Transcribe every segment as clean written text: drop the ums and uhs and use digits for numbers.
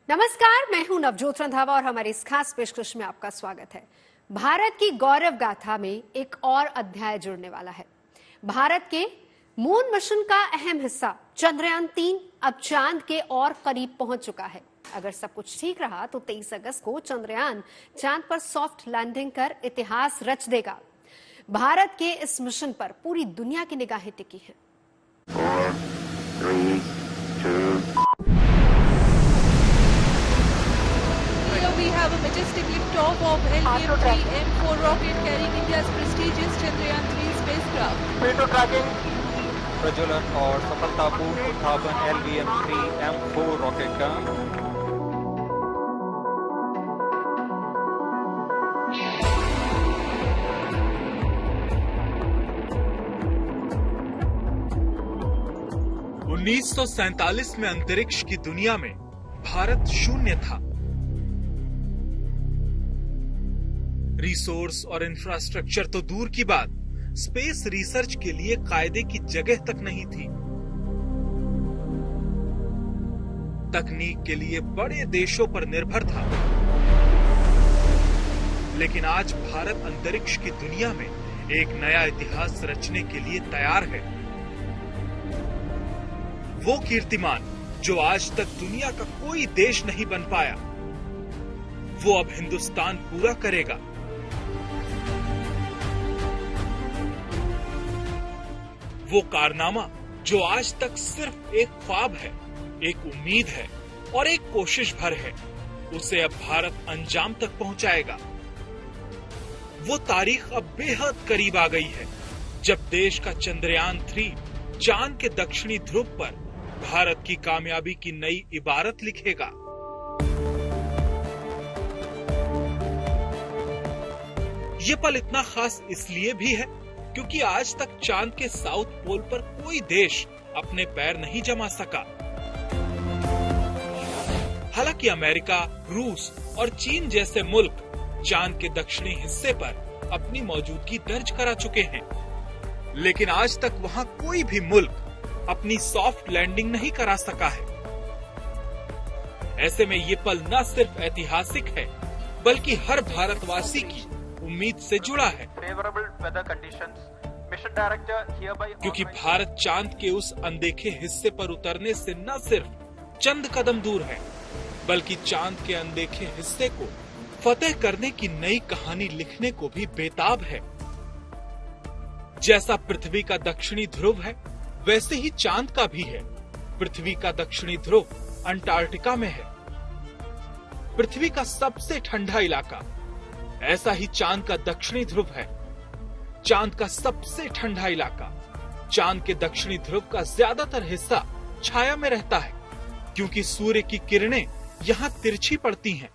नमस्कार, मैं हूं नवजोत रंधावा और हमारी इस खास पेशकश में आपका स्वागत है। भारत की गौरव गाथा में एक और अध्याय जुड़ने वाला है। भारत के मून मिशन का अहम हिस्सा चंद्रयान-3 अब चांद के और करीब पहुंच चुका है। अगर सब कुछ ठीक रहा तो 23 अगस्त को चंद्रयान चांद पर सॉफ्ट लैंडिंग कर इतिहास रच देगा। भारत के इस मिशन पर पूरी दुनिया की निगाहें टिकी हैं। 4, 3, 2. We have a majestic liftoff of LVM-3 M4 rocket carrying India's prestigious Chandrayaan-3 spacecraft. प्रज्वलन और सफलतापूर्ण उत्थापन LVM-3 M4 रॉकेट का। उन्नीस में अंतरिक्ष की दुनिया में भारत शून्य था। रिसोर्स और इंफ्रास्ट्रक्चर तो दूर की बात, स्पेस रिसर्च के लिए कायदे की जगह तक नहीं थी। तकनीक के लिए बड़े देशों पर निर्भर था। लेकिन आज भारत अंतरिक्ष की दुनिया में एक नया इतिहास रचने के लिए तैयार है। वो कीर्तिमान जो आज तक दुनिया का कोई देश नहीं बन पाया, वो अब हिंदुस्तान पूरा करेगा। वो कारनामा जो आज तक सिर्फ एक ख्वाब है, एक उम्मीद है और एक कोशिश भर है, उसे अब भारत अंजाम तक पहुंचाएगा। वो तारीख अब बेहद करीब आ गई है जब देश का चंद्रयान-3 चांद के दक्षिणी ध्रुव पर भारत की कामयाबी की नई इबारत लिखेगा। ये पल इतना खास इसलिए भी है क्योंकि आज तक चांद के साउथ पोल पर कोई देश अपने पैर नहीं जमा सका। हालांकि अमेरिका, रूस और चीन जैसे मुल्क चांद के दक्षिणी हिस्से पर अपनी मौजूदगी दर्ज करा चुके हैं, लेकिन आज तक वहां कोई भी मुल्क अपनी सॉफ्ट लैंडिंग नहीं करा सका है। ऐसे में ये पल न सिर्फ ऐतिहासिक है बल्कि हर भारतवासी की उम्मीद से जुड़ा है, क्योंकि भारत चांद के उस अनदेखे हिस्से पर उतरने से न सिर्फ चंद कदम दूर है बल्कि चांद के अनदेखे हिस्से को फतेह करने की नई कहानी लिखने को भी बेताब है। जैसा पृथ्वी का दक्षिणी ध्रुव है वैसे ही चांद का भी है। पृथ्वी का दक्षिणी ध्रुव अंटार्कटिका में है, पृथ्वी का सबसे ठंडा इलाका। ऐसा ही चांद का दक्षिणी ध्रुव है, चांद का सबसे ठंडा इलाका। चांद के दक्षिणी ध्रुव का ज्यादातर हिस्सा छाया में रहता है क्योंकि सूर्य की किरणें यहाँ तिरछी पड़ती हैं।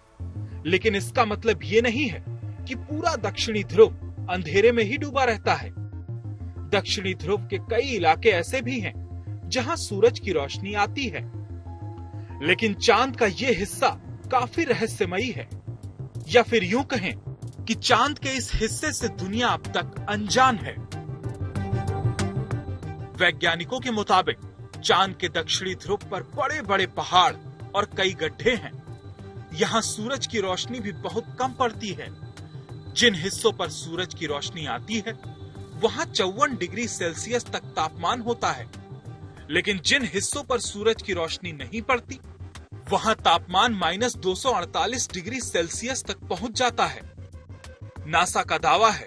लेकिन इसका मतलब ये नहीं है कि पूरा दक्षिणी ध्रुव अंधेरे में ही डूबा रहता है। दक्षिणी ध्रुव के कई इलाके ऐसे भी हैं जहाँ सूरज की रोशनी आती है, लेकिन चांद का ये हिस्सा काफी रहस्यमयी है, या फिर यूं कहें कि चांद के इस हिस्से से दुनिया अब तक अनजान है। वैज्ञानिकों के मुताबिक चांद के दक्षिणी ध्रुव पर बड़े बड़े पहाड़ और कई गड्ढे हैं। यहाँ सूरज की रोशनी भी बहुत कम पड़ती है। जिन हिस्सों पर सूरज की रोशनी आती है वहाँ 54 डिग्री सेल्सियस तक तापमान होता है, लेकिन जिन हिस्सों पर सूरज की रोशनी नहीं पड़ती वहाँ तापमान -248 डिग्री सेल्सियस तक पहुंच जाता है। नासा का दावा है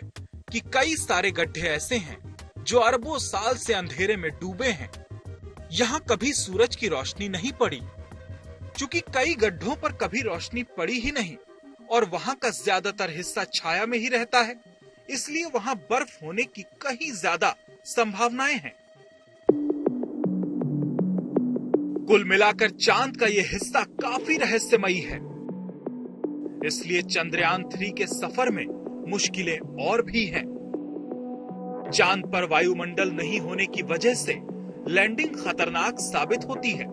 कि कई सारे गड्ढे ऐसे हैं जो अरबों साल से अंधेरे में डूबे हैं। यहाँ कभी सूरज की रोशनी नहीं पड़ी। चूंकि कई गड्ढों पर कभी रोशनी पड़ी ही नहीं और वहाँ का ज्यादातर हिस्सा छाया में ही रहता है, इसलिए वहाँ बर्फ होने की कहीं ज्यादा संभावनाएं हैं। कुल मिलाकर चांद का यह हिस्सा काफी रहस्यमयी है। इसलिए चंद्रयान-3 के सफर में मुश्किलें और भी हैं। चांद पर वायुमंडल नहीं होने की वजह से लैंडिंग खतरनाक साबित होती है,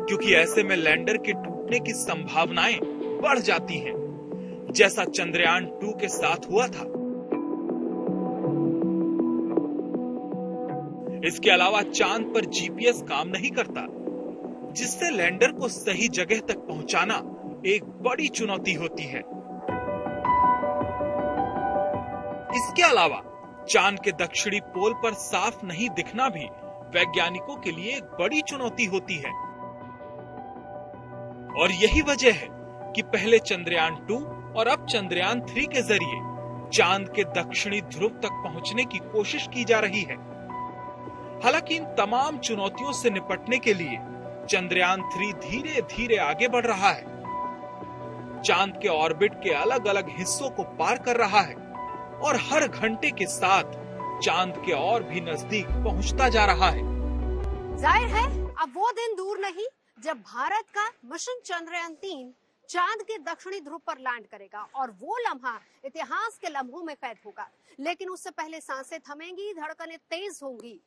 क्योंकि ऐसे में लैंडर के टूटने की संभावनाएं बढ़ जाती हैं, जैसा चंद्रयान-2 के साथ हुआ था। इसके अलावा चांद पर जीपीएस काम नहीं करता। जिससे लैंडर को सही जगह तक पहुंचाना एक बड़ी चुनौती होती है। इसके अलावा चांद के दक्षिणी पोल पर साफ नहीं दिखना भी वैज्ञानिकों के लिए एक बड़ी चुनौती होती है। और यही वजह है कि पहले चंद्रयान 2 और अब चंद्रयान 3 के जरिए चांद के दक्षिणी ध्रुव तक पहुंचने की कोशिश की जा रही है। हालांकि इन तमाम चुनौतियों से निपटने के लिए चंद्रयान 3 धीरे धीरे आगे बढ़ रहा है, चांद के ऑर्बिट के अलग अलग हिस्सों को पार कर रहा है और हर घंटे के साथ चांद के और भी नजदीक पहुंचता जा रहा है। जाहिर है अब वो दिन दूर नहीं जब भारत का मिशन चंद्रयान 3 चांद के दक्षिणी ध्रुव पर लैंड करेगा और वो लम्हा इतिहास के लम्हों में कैद होगा। लेकिन उससे पहले सांसें थमेंगी, धड़कनें तेज होंगी।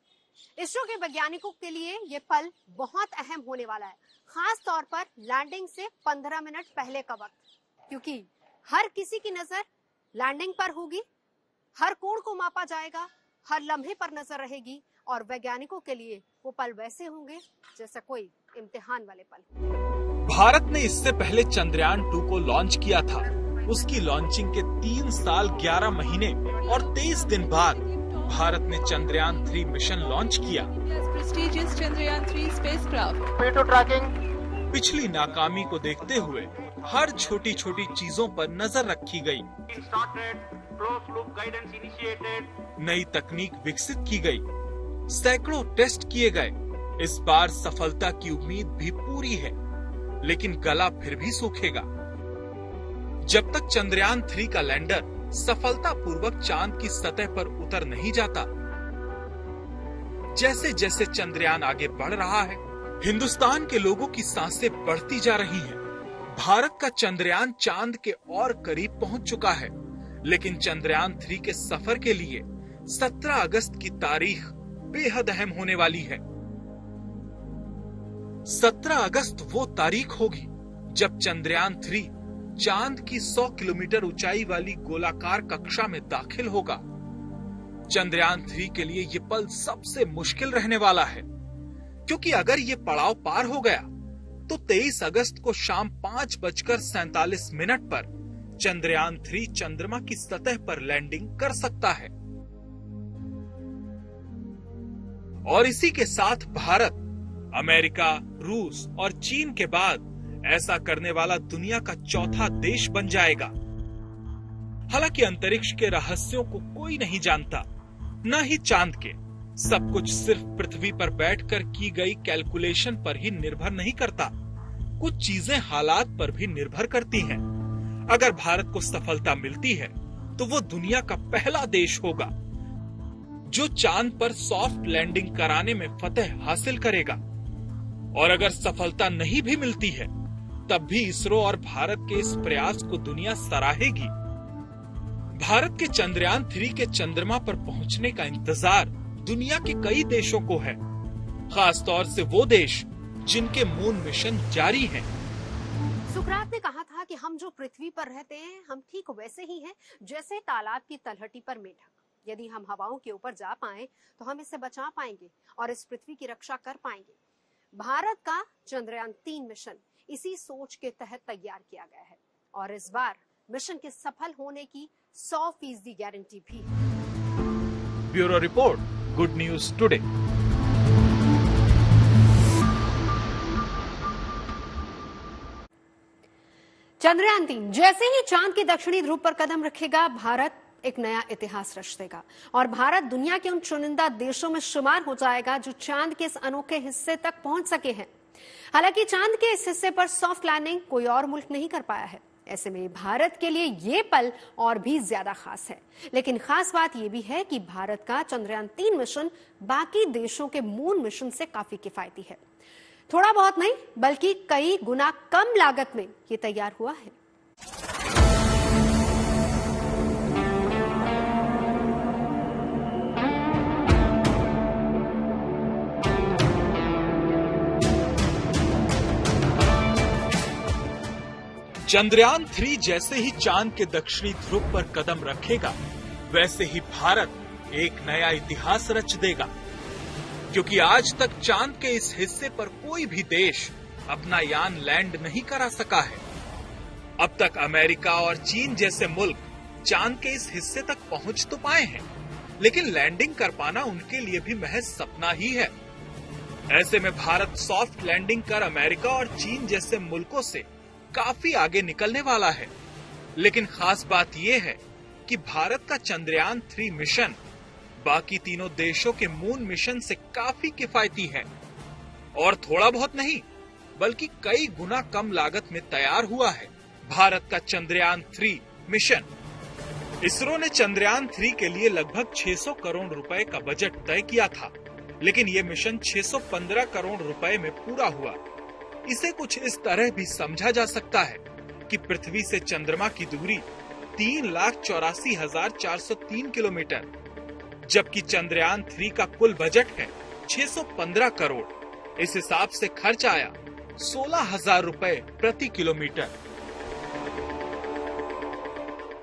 इसरो के वैज्ञानिकों के लिए ये पल बहुत अहम होने वाला है, खास तौर पर लैंडिंग से 15 मिनट पहले का वक्त, क्योंकि हर किसी की नजर लैंडिंग पर होगी, हर कोण को मापा जाएगा, हर लम्हे पर नजर रहेगी और वैज्ञानिकों के लिए वो पल वैसे होंगे जैसे कोई इम्तिहान वाले पल। भारत ने इससे पहले चंद्रयान 2 को लॉन्च किया था। उसकी लॉन्चिंग के 3 साल 11 महीने और 23 दिन बाद भारत ने चंद्रयान 3 मिशन लॉन्च किया। Prestigious Chandrayaan 3 spacecraft. पिछली नाकामी को देखते हुए हर छोटी छोटी चीजों पर नजर रखी गई, नई तकनीक विकसित की गई, सैकड़ों टेस्ट किए गए। इस बार सफलता की उम्मीद भी पूरी है, लेकिन गला फिर भी सूखेगा जब तक चंद्रयान 3 का लैंडर सफलतापूर्वक चांद की सतह पर उतर नहीं जाता। जैसे जैसे चंद्रयान आगे बढ़ रहा है, हिंदुस्तान के लोगों की सांसें बढ़ती जा रही हैं। भारत का चंद्रयान चांद के और करीब पहुंच चुका है, लेकिन चंद्रयान 3 के सफर के लिए 17 अगस्त की तारीख बेहद अहम होने वाली है। 17 अगस्त वो तारीख होगी जब चंद्रयान 3 चांद की 100 किलोमीटर ऊंचाई वाली गोलाकार कक्षा में दाखिल होगा। चंद्रयान 3 के लिए ये पल सबसे मुश्किल रहने वाला है, क्योंकि अगर ये पड़ाव पार हो गया तो 23 अगस्त को शाम 5:47 पर चंद्रयान 3 चंद्रमा की सतह पर लैंडिंग कर सकता है। और इसी के साथ भारत, अमेरिका, रूस और चीन के बाद ऐसा करने वाला दुनिया का चौथा देश बन जाएगा। हालांकि अंतरिक्ष के रहस्यों को कोई नहीं जानता, न ही चांद के। सब कुछ सिर्फ पृथ्वी पर बैठकर की गई कैलकुलेशन पर ही निर्भर नहीं करता, कुछ चीजें हालात पर भी निर्भर करती हैं। अगर भारत को सफलता मिलती है तो वो दुनिया का पहला देश होगा जो चांद पर सॉफ्ट लैंडिंग कराने में फतह हासिल करेगा। और अगर सफलता नहीं भी मिलती है तब भी इसरो और भारत के इस प्रयास को दुनिया सराहेगी। भारत के चंद्रयान 3 के चंद्रमा पर पहुंचने का इंतजार दुनिया के कई देशों को है, खास तौर से वो देश जिनके मून मिशन जारी हैं। सुकरात ने कहा था कि हम जो पृथ्वी पर रहते हैं हम ठीक वैसे ही हैं जैसे तालाब की तलहटी पर मेढक। यदि हम हवाओं के ऊपर जा पाएं तो हम इसे बचा पाएंगे और इस पृथ्वी की रक्षा कर पाएंगे। भारत का चंद्रयान 3 मिशन इसी सोच के तहत तैयार किया गया है और इस बार मिशन के सफल होने की 100% गारंटी भी है। Bureau report, good news today. Chandrayaan 3 जैसे ही चांद के दक्षिणी ध्रुव पर कदम रखेगा, भारत एक नया इतिहास रच देगा और भारत दुनिया के उन चुनिंदा देशों में शुमार हो जाएगा जो चांद के इस अनोखे हिस्से तक पहुंच सके हैं। हालांकि चांद के इस हिस्से पर सॉफ्ट लैंडिंग कोई और मुल्क नहीं कर पाया है। ऐसे में भारत के लिए ये पल और भी ज्यादा खास है। लेकिन खास बात यह भी है कि भारत का चंद्रयान 3 मिशन बाकी देशों के मून मिशन से काफी किफायती है। थोड़ा बहुत नहीं बल्कि कई गुना कम लागत में ये तैयार हुआ है। चंद्रयान 3 जैसे ही चांद के दक्षिणी ध्रुव पर कदम रखेगा, वैसे ही भारत एक नया इतिहास रच देगा। क्योंकि आज तक चांद के इस हिस्से पर कोई भी देश अपना यान लैंड नहीं करा सका है। अब तक अमेरिका और चीन जैसे मुल्क चांद के इस हिस्से तक पहुंच तो पाए हैं, लेकिन लैंडिंग कर पाना उनके लिए भी महज सपना ही है। ऐसे में भारत सॉफ्ट लैंडिंग कर अमेरिका और चीन जैसे मुल्कों से काफी आगे निकलने वाला है। लेकिन खास बात यह है कि भारत का चंद्रयान 3 मिशन बाकी तीनों देशों के मून मिशन से काफी किफायती है और थोड़ा बहुत नहीं बल्कि कई गुना कम लागत में तैयार हुआ है। भारत का चंद्रयान 3 मिशन। इसरो ने चंद्रयान 3 के लिए लगभग 600 करोड़ रुपए का बजट तय किया था, लेकिन ये मिशन 615 करोड़ रुपए में पूरा हुआ। इसे कुछ इस तरह भी समझा जा सकता है कि पृथ्वी से चंद्रमा की दूरी 3,84,403 किलोमीटर, जबकि चंद्रयान 3 का कुल बजट है 615 करोड़। इस हिसाब से खर्च आया 16,000 रुपए प्रति किलोमीटर।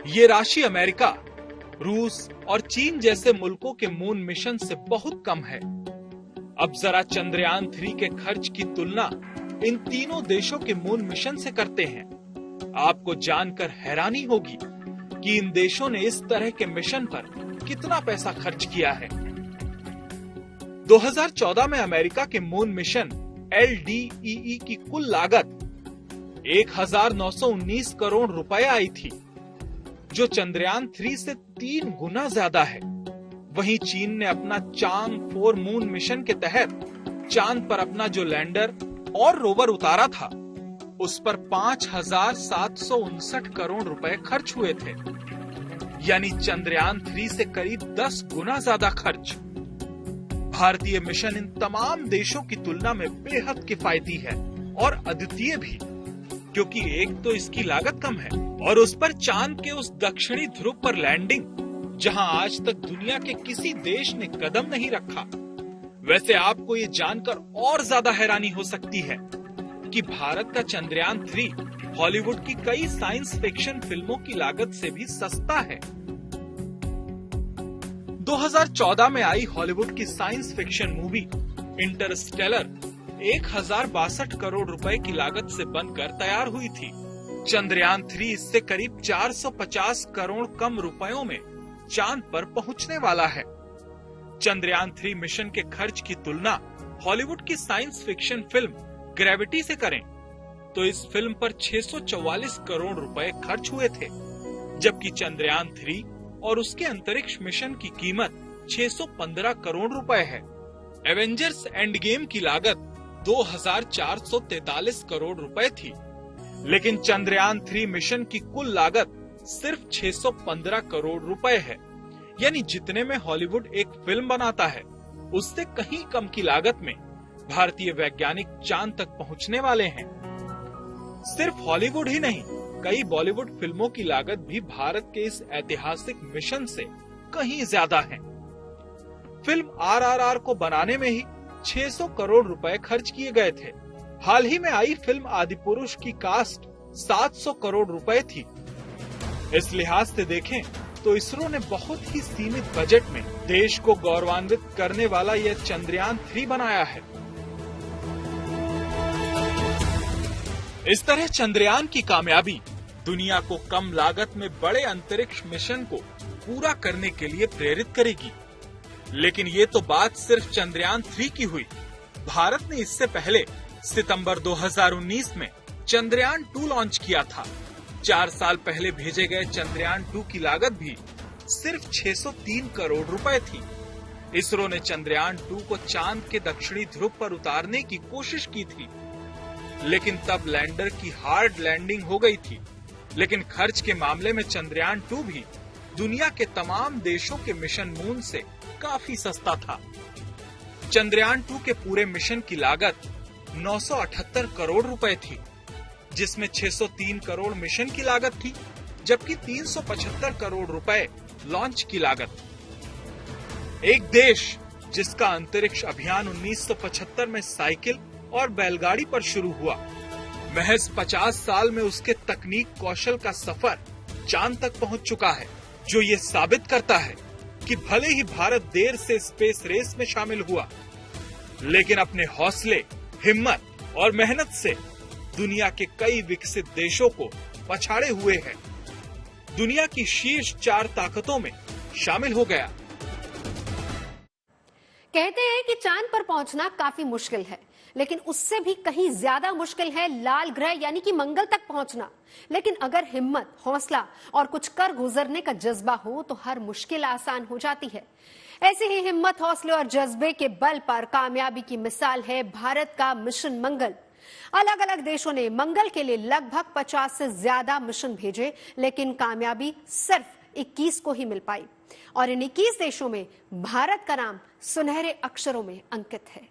ये राशि अमेरिका, रूस और चीन जैसे मुल्कों के मून मिशन से बहुत कम है। अब जरा चंद्रयान 3 के खर्च की तुलना इन तीनों देशों के मून मिशन से करते हैं। आपको जानकर हैरानी होगी कि इन देशों ने इस तरह के मिशन पर कितना पैसा खर्च किया है। 2014 में अमेरिका के मून मिशन LDEE की कुल लागत 1,919 करोड़ रुपए आई थी, जो चंद्रयान 3 से 3 गुना ज्यादा है। वहीं चीन ने अपना चांग 4 मून मिशन के तहत चांद पर अपना जो लैंडर और रोवर उतारा था, उस पर 5,759 करोड़ रुपए खर्च हुए थे, यानी चंद्रयान 3 से करीब 10 गुना ज्यादा खर्च। भारतीय मिशन इन तमाम देशों की तुलना में बेहद किफायती है और अद्वितीय भी, क्योंकि एक तो इसकी लागत कम है और उस पर चांद के उस दक्षिणी ध्रुव पर लैंडिंग, जहां आज तक दुनिया के किसी देश ने कदम नहीं रखा। वैसे आपको ये जानकर और ज्यादा हैरानी हो सकती है कि भारत का चंद्रयान 3 हॉलीवुड की कई साइंस फिक्शन फिल्मों की लागत से भी सस्ता है। 2014 में आई हॉलीवुड की science fiction movie Interstellar 1,062 crore रुपए की लागत से बनकर तैयार हुई थी। चंद्रयान 3 इससे करीब 450 करोड़ कम रुपयों में चांद पर पहुंचने वाला है। चंद्रयान 3 मिशन के खर्च की तुलना हॉलीवुड की साइंस फिक्शन फिल्म ग्रेविटी से करें तो इस फिल्म पर 644 करोड़ रुपए खर्च हुए थे, जबकि चंद्रयान 3 और उसके अंतरिक्ष मिशन की कीमत 615 करोड़ रुपए है। एवेंजर्स एंड गेम की लागत 2,443 करोड़ रुपए थी, लेकिन चंद्रयान 3 मिशन की कुल लागत सिर्फ 615 करोड़ रुपए है, यानी जितने में हॉलीवुड एक फिल्म बनाता है उससे कहीं कम की लागत में भारतीय वैज्ञानिक चांद तक पहुंचने वाले हैं। सिर्फ हॉलीवुड ही नहीं, कई बॉलीवुड फिल्मों की लागत भी भारत के इस ऐतिहासिक मिशन से कहीं ज्यादा है। फिल्म RRR को बनाने में ही 600 करोड़ रुपए खर्च किए गए थे। हाल ही में आई फिल्म आदिपुरुष की कास्ट 700 करोड़ रुपए थी। इस लिहाज से देखें तो इसरो ने बहुत ही सीमित बजट में देश को गौरवान्वित करने वाला यह चंद्रयान 3 बनाया है। इस तरह चंद्रयान की कामयाबी दुनिया को कम लागत में बड़े अंतरिक्ष मिशन को पूरा करने के लिए प्रेरित करेगी। लेकिन ये तो बात सिर्फ चंद्रयान 3 की हुई। भारत ने इससे पहले सितंबर 2019 में चंद्रयान 2 लॉन्च किया था। 4 साल पहले भेजे गए चंद्रयान 2 की लागत भी सिर्फ 603 करोड़ रुपए थी। इसरो ने चंद्रयान 2 को चांद के दक्षिणी ध्रुव पर उतारने की कोशिश की थी, लेकिन तब लैंडर की हार्ड लैंडिंग हो गई थी। लेकिन खर्च के मामले में चंद्रयान 2 भी दुनिया के तमाम देशों के मिशन मून से काफी सस्ता था। चंद्रयान 2 के पूरे मिशन की लागत 978 करोड़ रुपए थी, जिसमें 603 करोड़ मिशन की लागत थी, जबकि 375 करोड़ रुपए लॉन्च की लागत। एक देश जिसका अंतरिक्ष अभियान 1975 में साइकिल और बैलगाड़ी पर शुरू हुआ, महज 50 साल में उसके तकनीक कौशल का सफर चांद तक पहुंच चुका है, जो ये साबित करता है कि भले ही भारत देर से स्पेस रेस में शामिल हुआ, लेकिन अपने हौसले, हिम्मत और मेहनत से दुनिया के कई विकसित देशों को पछाड़े हुए है। दुनिया की शीर्ष 4 ताकतों में शामिल हो गया। कहते हैं कि चांद पर पहुंचना काफी मुश्किल है, लेकिन उससे भी कहीं ज्यादा मुश्किल है लाल ग्रह यानी कि मंगल तक पहुंचना। लेकिन अगर हिम्मत, हौसला और कुछ कर गुजरने का जज्बा हो तो हर मुश्किल आसान हो जाती है। ऐसे ही हिम्मत, हौसले और जज्बे के बल पर कामयाबी की मिसाल है भारत का मिशन मंगल। अलग अलग देशों ने मंगल के लिए लगभग 50 से ज्यादा मिशन भेजे, लेकिन कामयाबी सिर्फ 21 को ही मिल पाई। और इन 21 देशों में भारत का नाम सुनहरे अक्षरों में अंकित है।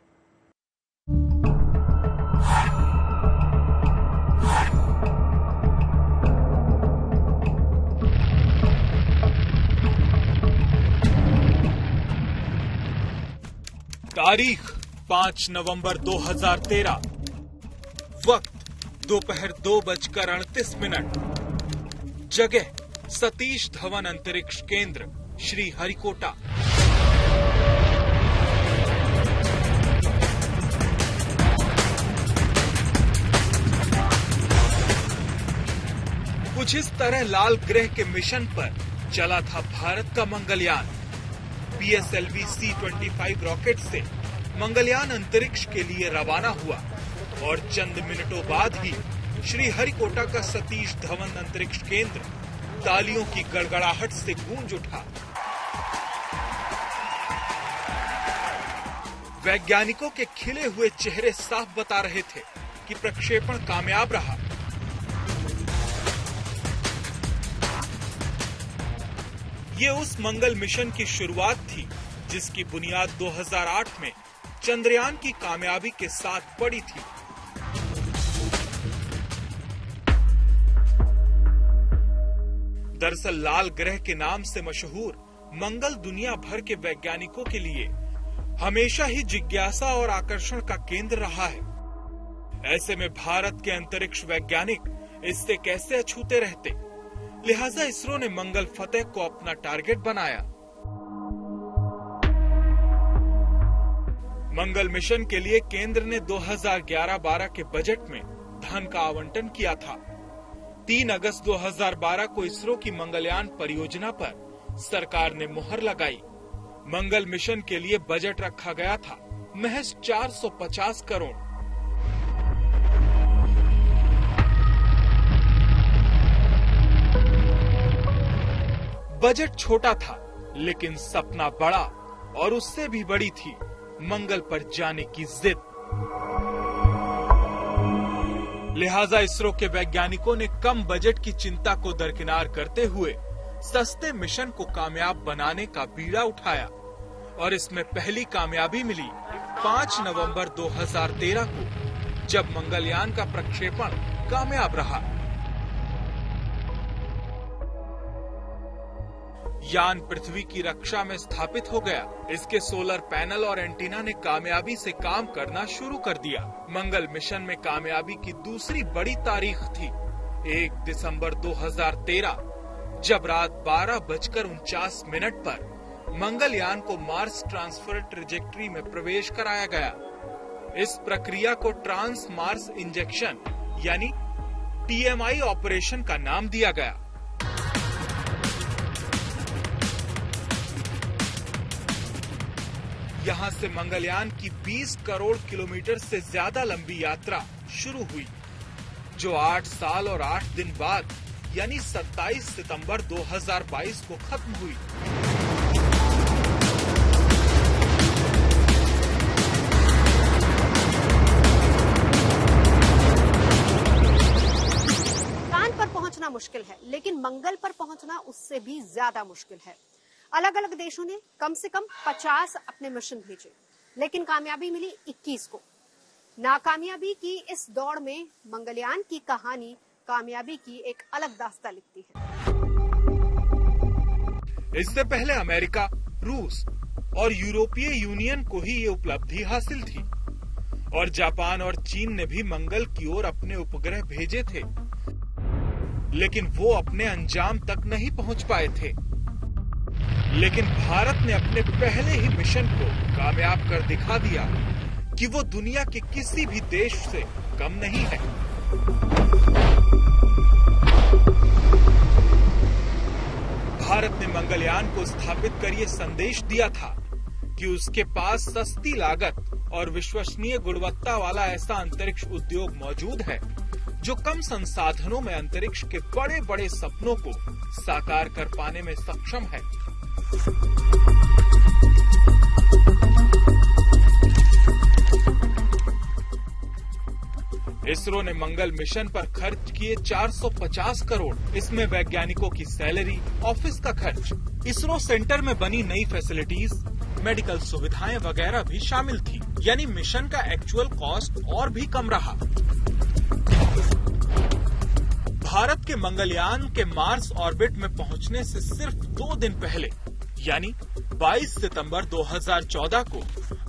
तारीख 5 नवंबर 2013, वक्त दोपहर 2:38। जगह सतीश धवन अंतरिक्ष केंद्र, श्री हरिकोटा। कुछ इस तरह लाल ग्रह के मिशन पर चला था भारत का मंगलयान। PSLV C-25 रॉकेट से मंगलयान अंतरिक्ष के लिए रवाना हुआ और चंद मिनटों बाद ही श्री हरिकोटा का सतीश धवन अंतरिक्ष केंद्र तालियों की गड़गड़ाहट से गूंज उठा। वैज्ञानिकों के खिले हुए चेहरे साफ बता रहे थे कि प्रक्षेपण कामयाब रहा। ये उस मंगल मिशन की शुरुआत थी जिसकी बुनियाद 2008 में चंद्रयान की कामयाबी के साथ पड़ी थी। दरअसल लाल ग्रह के नाम से मशहूर मंगल दुनिया भर के वैज्ञानिकों के लिए हमेशा ही जिज्ञासा और आकर्षण का केंद्र रहा है। ऐसे में भारत के अंतरिक्ष वैज्ञानिक इससे कैसे अछूते रहते, लिहाजा इसरो ने मंगल फतेह को अपना टारगेट बनाया। मंगल मिशन के लिए केंद्र ने 2011-12 के बजट में धन का आवंटन किया था। 3 अगस्त 2012 को इसरो की मंगलयान परियोजना पर सरकार ने मुहर लगाई। मंगल मिशन के लिए बजट रखा गया था महज 450 करोड़। बजट छोटा था, लेकिन सपना बड़ा, और उससे भी बड़ी थी मंगल पर जाने की जिद। लिहाजा इसरो के वैज्ञानिकों ने कम बजट की चिंता को दरकिनार करते हुए सस्ते मिशन को कामयाब बनाने का बीड़ा उठाया, और इसमें पहली कामयाबी मिली 5 नवंबर 2013 को, जब मंगलयान का प्रक्षेपण कामयाब रहा। यान पृथ्वी की रक्षा में स्थापित हो गया। इसके सोलर पैनल और एंटीना ने कामयाबी से काम करना शुरू कर दिया। मंगल मिशन में कामयाबी की दूसरी बड़ी तारीख थी 1 दिसंबर 2013, जब रात 12:49 पर मंगलयान को मार्स ट्रांसफर ट्रेजेक्टरी में प्रवेश कराया गया। इस प्रक्रिया को ट्रांस मार्स इंजेक्शन यानी TMI ऑपरेशन का नाम दिया गया। यहां से मंगलयान की 20 करोड़ किलोमीटर से ज्यादा लंबी यात्रा शुरू हुई, जो 8 साल और 8 दिन बाद यानी 27 सितंबर 2022 को खत्म हुई। चांद पर पहुंचना मुश्किल है, लेकिन मंगल पर पहुंचना उससे भी ज्यादा मुश्किल है। अलग अलग देशों ने कम से कम 50 अपने मिशन भेजे, लेकिन कामयाबी मिली 21 को। नाकामयाबी की इस दौड़ में मंगलयान की कहानी कामयाबी की एक अलग दास्तां लिखती है। इससे पहले अमेरिका, रूस और यूरोपीय यूनियन को ही ये उपलब्धि हासिल थी, और जापान और चीन ने भी मंगल की ओर अपने उपग्रह भेजे थे, लेकिन वो अपने अंजाम तक नहीं पहुंच पाए थे। लेकिन भारत ने अपने पहले ही मिशन को कामयाब कर दिखा दिया। कि वो दुनिया के किसी भी देश से कम नहीं है। भारत ने मंगलयान को स्थापित कर ये संदेश दिया था कि उसके पास सस्ती लागत और विश्वसनीय गुणवत्ता वाला ऐसा अंतरिक्ष उद्योग मौजूद है जो कम संसाधनों में अंतरिक्ष के बड़े बड़े सपनों को साकार कर पाने में सक्षम है। इसरो ने मंगल मिशन पर खर्च किए 450 करोड़। इसमें वैज्ञानिकों की सैलरी, ऑफिस का खर्च, इसरो सेंटर में बनी नई फैसिलिटीज, मेडिकल सुविधाएं वगैरह भी शामिल थी। यानी मिशन का एक्चुअल कॉस्ट और भी कम रहा। भारत के मंगलयान के मार्स ऑर्बिट में पहुंचने से सिर्फ 2 दिन पहले यानी 22 सितंबर 2014 को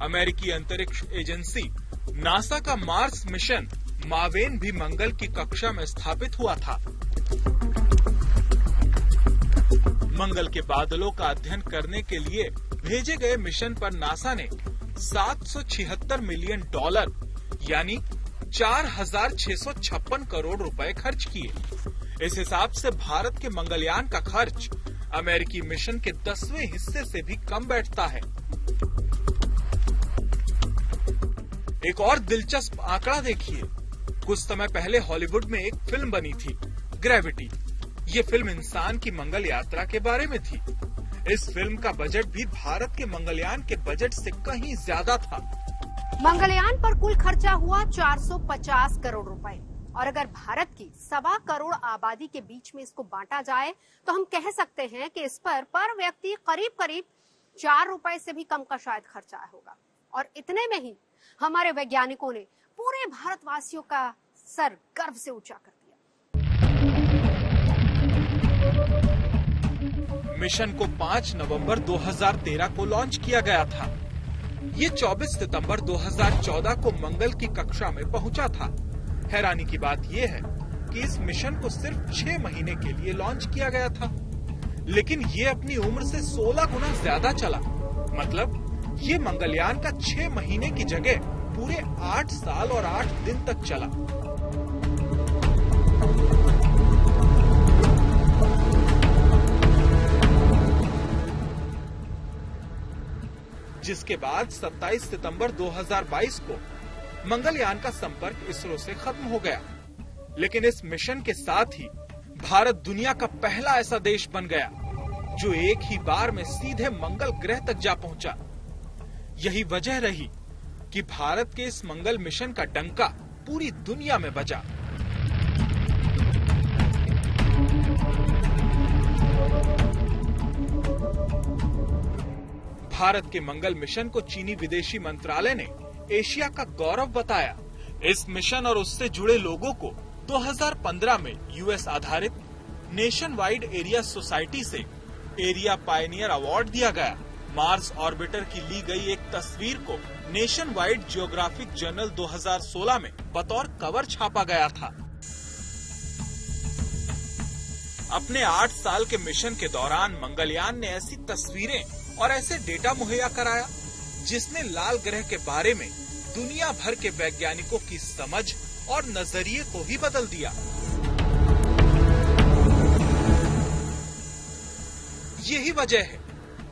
अमेरिकी अंतरिक्ष एजेंसी नासा का मार्स मिशन मावेन भी मंगल की कक्षा में स्थापित हुआ था। मंगल के बादलों का अध्ययन करने के लिए भेजे गए मिशन पर नासा ने $776 मिलियन यानी 4,656 करोड़ रुपए खर्च किए। इस हिसाब से भारत के मंगलयान का खर्च अमेरिकी मिशन के 10वें हिस्से से भी कम बैठता है। एक और दिलचस्प आंकड़ा देखिए। कुछ समय पहले हॉलीवुड में एक फिल्म बनी थी, ग्रेविटी। ये फिल्म इंसान की मंगल यात्रा के बारे में थी। इस फिल्म का बजट भी भारत के मंगलयान के बजट से कहीं ज्यादा था। मंगलयान पर कुल खर्चा हुआ 450 करोड़ रुपए, और अगर भारत की 1.25 करोड़ आबादी के बीच में इसको बांटा जाए तो हम कह सकते हैं कि इस पर व्यक्ति करीब करीब 4 रुपए से भी कम का शायद खर्चा होगा। और इतने में ही हमारे वैज्ञानिकों ने पूरे भारतवासियों का सर गर्व से ऊंचा कर दिया। मिशन को 5 नवंबर 2013 को लॉन्च किया गया था। ये 24 सितंबर 2014 को मंगल की कक्षा में पहुंचा था। हैरानी की बात यह है कि इस मिशन को सिर्फ 6 महीने के लिए लॉन्च किया गया था, लेकिन ये अपनी उम्र से 16 गुना ज्यादा चला। मतलब ये मंगलयान का 6 महीने की जगह पूरे 8 साल और 8 दिन तक चला। जिसके बाद 27 सितंबर 2022 को मंगलयान का संपर्क इसरो से खत्म हो गया। लेकिन इस मिशन के साथ ही भारत दुनिया का पहला ऐसा देश बन गया जो एक ही बार में सीधे मंगल ग्रह तक जा पहुंचा। यही वजह रही कि भारत के इस मंगल मिशन का डंका पूरी दुनिया में बजा। भारत के मंगल मिशन को चीनी विदेशी मंत्रालय ने एशिया का गौरव बताया। इस मिशन और उससे जुड़े लोगों को 2015 में यूएस आधारित नेशन वाइड एरिया सोसाइटी से एरिया पायनियर अवार्ड दिया गया। मार्स ऑर्बिटर की ली गई एक तस्वीर को नेशन वाइड जियोग्राफिक जर्नल 2016 में बतौर कवर छापा गया था। अपने 8 साल के मिशन के दौरान मंगलयान ने ऐसी तस्वीरें और ऐसे डेटा मुहैया कराया जिसने लाल ग्रह के बारे में दुनिया भर के वैज्ञानिकों की समझ और नजरिए को ही बदल दिया। यही वजह है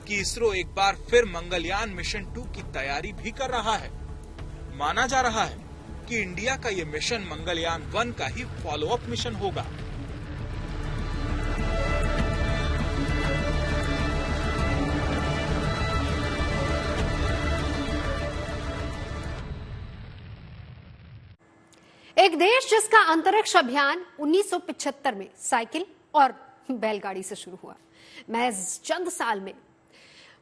कि इसरो एक बार फिर मंगलयान मिशन 2 की तैयारी भी कर रहा है। माना जा रहा है कि इंडिया का ये मिशन मंगलयान 1 का ही फॉलोअप मिशन होगा। एक देश जिसका अंतरिक्ष अभियान 1975 में साइकिल और बैलगाड़ी से शुरू हुआ, महज चंद साल में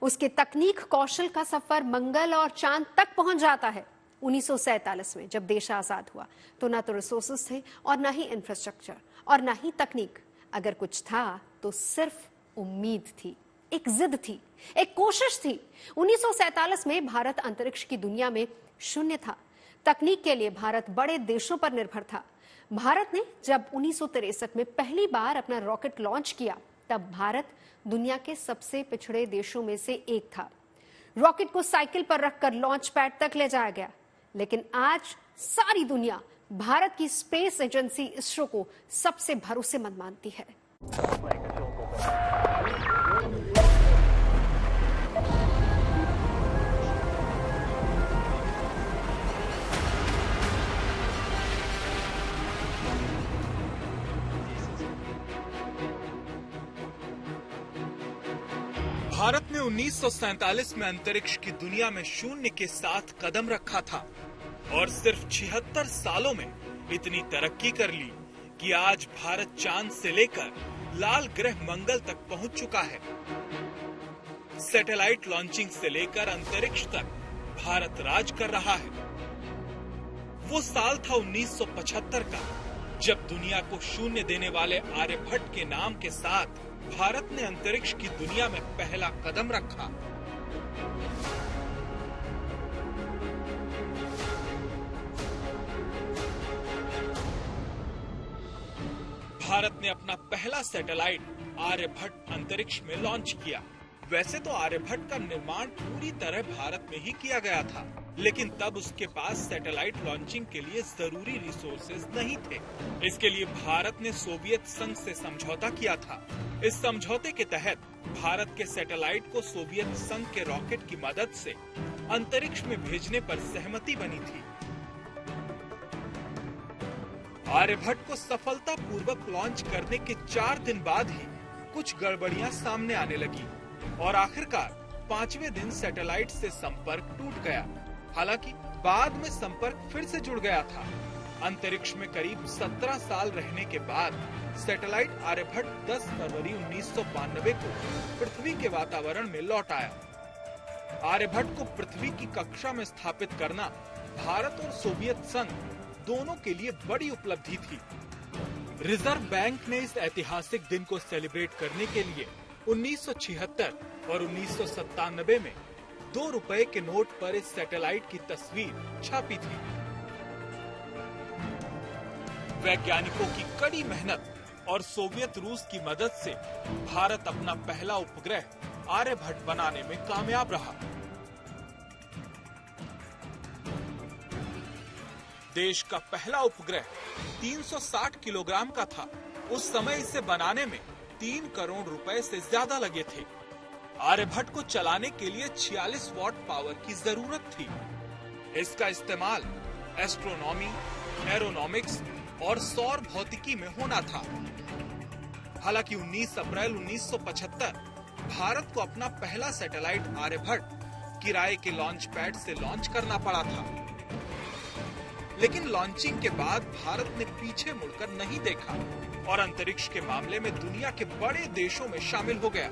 उसके तकनीक कौशल का सफर मंगल और चांद तक पहुंच जाता है। 1947 में जब देश आजाद हुआ तो ना तो रिसोर्सेस थे और ना ही इंफ्रास्ट्रक्चर और ना ही तकनीक। अगर कुछ था तो सिर्फ उम्मीद थी, एक जिद थी, एक कोशिश थी। 1947 में भारत अंतरिक्ष की दुनिया में शून्य था। तकनीक के लिए भारत बड़े देशों पर निर्भर था। भारत ने जब 1963 में पहली बार अपना रॉकेट लॉन्च किया तब भारत दुनिया के सबसे पिछड़े देशों में से एक था। रॉकेट को साइकिल पर रखकर लॉन्च पैड तक ले जाया गया, लेकिन आज सारी दुनिया भारत की स्पेस एजेंसी इसरो को सबसे भरोसेमंद मानती है। भारत ने 1947 में अंतरिक्ष की दुनिया में शून्य के साथ कदम रखा था और सिर्फ 76 सालों में इतनी तरक्की कर ली कि आज भारत चांद से लेकर लाल ग्रह मंगल तक पहुंच चुका है। सैटेलाइट लॉन्चिंग से लेकर अंतरिक्ष तक भारत राज कर रहा है। वो साल था 1975 का, जब दुनिया को शून्य देने वाले आर्यभट्ट के नाम के साथ भारत ने अंतरिक्ष की दुनिया में पहला कदम रखा। भारत ने अपना पहला सैटेलाइट आर्यभट्ट अंतरिक्ष में लॉन्च किया। वैसे तो आर्यभट्ट का निर्माण पूरी तरह भारत में ही किया गया था, लेकिन तब उसके पास सैटेलाइट लॉन्चिंग के लिए जरूरी रिसोर्सेज नहीं थे। इसके लिए भारत ने सोवियत संघ से समझौता किया था। इस समझौते के तहत भारत के सैटेलाइट को सोवियत संघ के रॉकेट की मदद से अंतरिक्ष में भेजने पर सहमति बनी थी। आर्यभट्ट को सफलतापूर्वक लॉन्च करने के 4 दिन बाद ही कुछ गड़बड़ियां सामने आने लगी और आखिरकार 5वें दिन सैटेलाइट से संपर्क टूट गया। हालांकि बाद में संपर्क फिर से जुड़ गया था। अंतरिक्ष में करीब 17 साल रहने के बाद सैटेलाइट आर्यभट्ट 10 फरवरी 1992 को पृथ्वी के वातावरण में लौट आया। आर्यभट्ट को पृथ्वी की कक्षा में स्थापित करना भारत और सोवियत संघ दोनों के लिए बड़ी उपलब्धि थी। रिजर्व बैंक ने इस ऐतिहासिक दिन को सेलिब्रेट करने के लिए 1976 और 1997 में 2 रुपए के नोट पर इस सैटेलाइट की तस्वीर छापी थी। वैज्ञानिकों की कड़ी मेहनत और सोवियत रूस की मदद से भारत अपना पहला उपग्रह आर्यभट्ट बनाने में कामयाब रहा। देश का पहला उपग्रह 360 किलोग्राम का था। उस समय इसे बनाने में 3 करोड़ रुपए से ज्यादा लगे थे। आर्यभट्ट को चलाने के लिए 46 वॉट पावर की जरूरत थी। इसका इस्तेमाल एस्ट्रोनॉमी, एरोनॉमिक्स और सौर भौतिकी में होना था। हालांकि 19 अप्रैल 1975 भारत को अपना पहला सैटेलाइट आर्यभट्ट किराए के लॉन्च पैड से लॉन्च करना पड़ा था। लेकिन लॉन्चिंग के बाद भारत ने पीछे मुड़कर नहीं देखा और अंतरिक्ष के मामले में दुनिया के बड़े देशों में शामिल हो गया।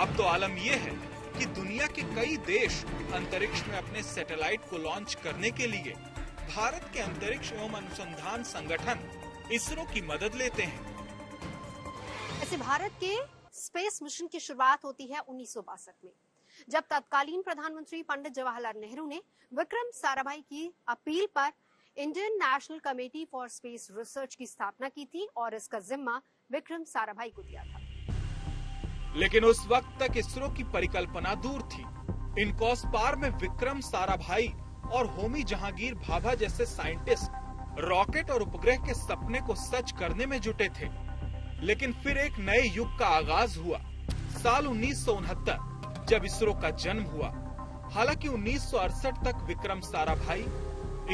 अब तो आलम यह है कि दुनिया के कई देश अंतरिक्ष में अपने सैटेलाइट को लॉन्च करने के लिए भारत के अंतरिक्ष एवं अनुसंधान संगठन इसरो की मदद लेते हैं। ऐसे भारत के स्पेस मिशन की शुरुआत होती है 1962 में, जब तत्कालीन प्रधानमंत्री पंडित जवाहरलाल नेहरू ने विक्रम साराभाई की अपील पर Indian national committee for space research की स्थापना की थी और इसका जिम्मा विक्रम साराभाई को दिया था। लेकिन उस वक्त तक इसरो की परिकल्पना दूर थी। इनकॉस्पार में विक्रम साराभाई और होमी जहांगीर भाभा जैसे साइंटिस्ट रॉकेट और उपग्रह के सपने को सच करने में जुटे थे। लेकिन फिर एक नए युग का आगाज हुआ साल 1969 जब इसरो का जन्म हुआ। हालांकि 1968 तक विक्रम साराभाई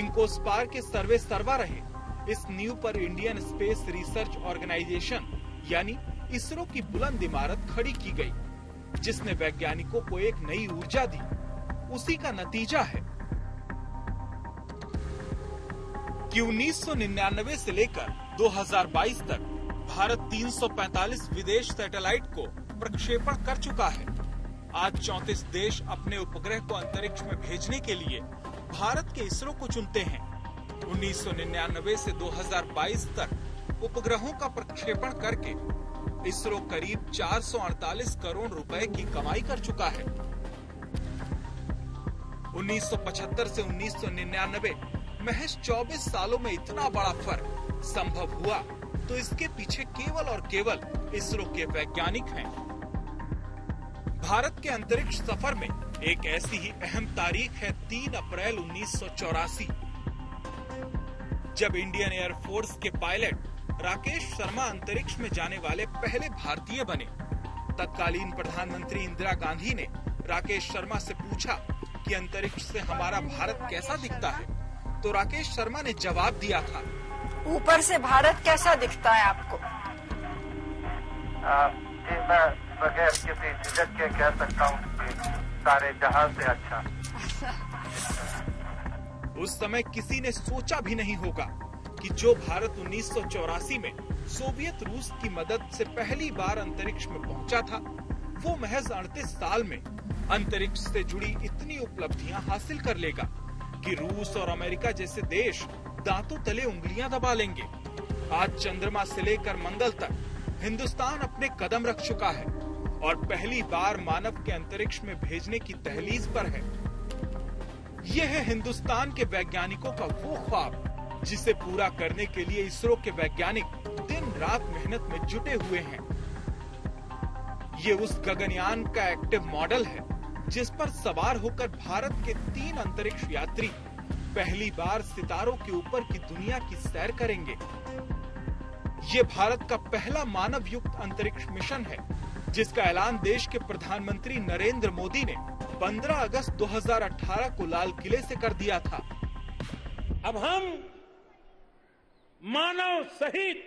इनकोस्पार के सर्वे सर्वा रहे। इस नींव पर इंडियन स्पेस रिसर्च ऑर्गेनाइजेशन यानी इसरो की बुलंद इमारत खड़ी की गई, जिसने वैज्ञानिकों को एक नई ऊर्जा दी। उसी का नतीजा है कि 1999 से लेकर 2022 तक भारत 345 विदेश सैटेलाइट को प्रक्षेपण कर चुका है। आज 34 देश अपने उपग्रह को अंतरिक्ष में भेजने के लिए भारत के इसरो को चुनते हैं। 1999 से 2022 तक उपग्रहों का प्रक्षेपण करके इसरो करीब 448 करोड़ रुपए की कमाई कर चुका है। 1975 से 1999 महज 24 सालों में इतना बड़ा फर्क संभव हुआ तो इसके पीछे केवल और केवल इसरो के वैज्ञानिक हैं। भारत के अंतरिक्ष सफर में एक ऐसी ही अहम तारीख है 3 अप्रैल 1984, जब इंडियन एयरफोर्स के पायलट राकेश शर्मा अंतरिक्ष में जाने वाले पहले भारतीय बने। तत्कालीन प्रधानमंत्री इंदिरा गांधी ने राकेश शर्मा से पूछा कि अंतरिक्ष से हमारा भारत कैसा दिखता है, तो राकेश शर्मा ने जवाब दिया था, ऊपर से भारत कैसा दिखता है आपको? जी मैं बगैर किसी झिझक के कह सकता हूँ कि सारे जहां से अच्छा। उस समय किसी ने सोचा भी नहीं होगा कि जो भारत 1984 में सोवियत रूस की मदद से पहली बार अंतरिक्ष में पहुंचा था, वो महज 38 साल में अंतरिक्ष से जुड़ी इतनी उपलब्धियां हासिल कर लेगा कि रूस और अमेरिका जैसे देश दांतों तले उंगलियां दबा लेंगे। आज चंद्रमा से लेकर मंगल तक हिंदुस्तान अपने कदम रख चुका है और पहली बार मानव के अंतरिक्ष में भेजने की दहलीज पर है। यह है हिंदुस्तान के वैज्ञानिकों का वो ख्वाब जिसे पूरा करने के लिए इसरो के वैज्ञानिक दिन रात मेहनत में जुटे हुए हैं। ये उस गगनयान का एक्टिव मॉडल है जिस पर सवार होकर भारत के 3 अंतरिक्ष यात्री पहली बार सितारों के ऊपर की दुनिया की सैर करेंगे। ये भारत का पहला मानव युक्त अंतरिक्ष मिशन है जिसका ऐलान देश के प्रधानमंत्री नरेंद्र मोदी ने 15 अगस्त 2018 को लाल किले से कर दिया था। अब हम मानव सहित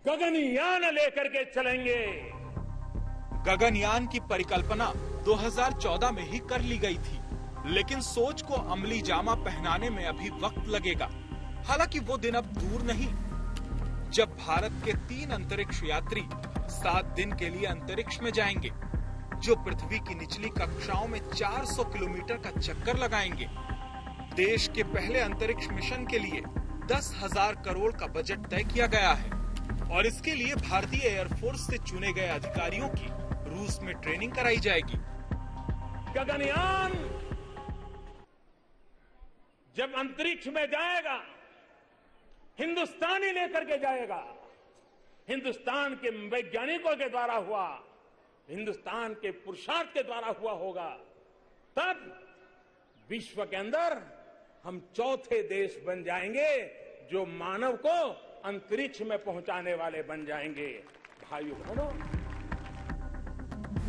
गगनयान लेकर के चलेंगे। गगनयान की परिकल्पना 2014 में ही कर ली गई थी, लेकिन सोच को अमली जामा पहनाने में अभी वक्त लगेगा। हालांकि वो दिन अब दूर नहीं जब भारत के 3 अंतरिक्ष यात्री 7 दिन के लिए अंतरिक्ष में जाएंगे, जो पृथ्वी की निचली कक्षाओं में 400 किलोमीटर का चक्कर लगाएंगे। देश के पहले अंतरिक्ष मिशन के लिए 10,000 करोड़ का बजट तय किया गया है और इसके लिए भारतीय एयरफोर्स से चुने गए अधिकारियों की रूस में ट्रेनिंग कराई जाएगी। गगनयान जब अंतरिक्ष में जाएगा, हिंदुस्तानी लेकर के जाएगा। हिंदुस्तान के वैज्ञानिकों के द्वारा हुआ, हिंदुस्तान के पुरुषार्थ के द्वारा हुआ होगा। तब विश्व के अंदर हम चौथे देश बन जाएंगे जो मानव को अंतरिक्ष में पहुंचाने वाले बन जाएंगे। भाइयों बहनों,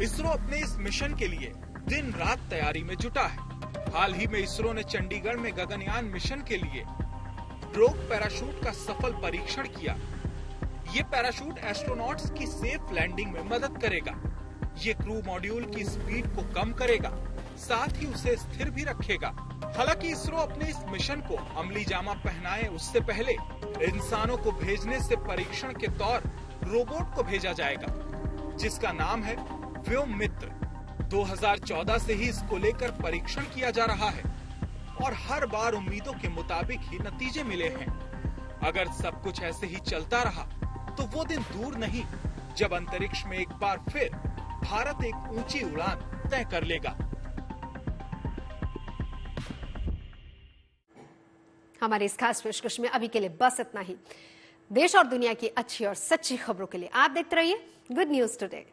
इसरो अपने इस मिशन के लिए दिन रात तैयारी में जुटा है। हाल ही में इसरो ने चंडीगढ़ में गगनयान मिशन के लिए ड्रोग पैराशूट का सफल परीक्षण किया। ये पैराशूट एस्ट्रोनॉट्स की सेफ लैंडिंग में मदद करेगा। ये क्रू मॉड्यूल की स्पीड को कम करेगा, साथ ही उसे स्थिर भी रखेगा। हालांकि इसरो अपने इस मिशन को अमली जामा पहनाए उससे पहले इंसानों को भेजने से परीक्षण के तौर रोबोट को भेजा जाएगा, जिसका नाम है व्योम मित्र। 2014 से ही इसको लेकर परीक्षण किया जा रहा है और हर बार उम्मीदों के मुताबिक ही नतीजे मिले हैं। अगर सब कुछ ऐसे ही चलता रहा तो वो दिन दूर नहीं जब अंतरिक्ष में एक बार फिर भारत एक ऊंची उड़ान तय कर लेगा। हमारे इस खास पेशकश में अभी के लिए बस इतना ही। देश और दुनिया की अच्छी और सच्ची खबरों के लिए आप देखते रहिए गुड न्यूज टुडे।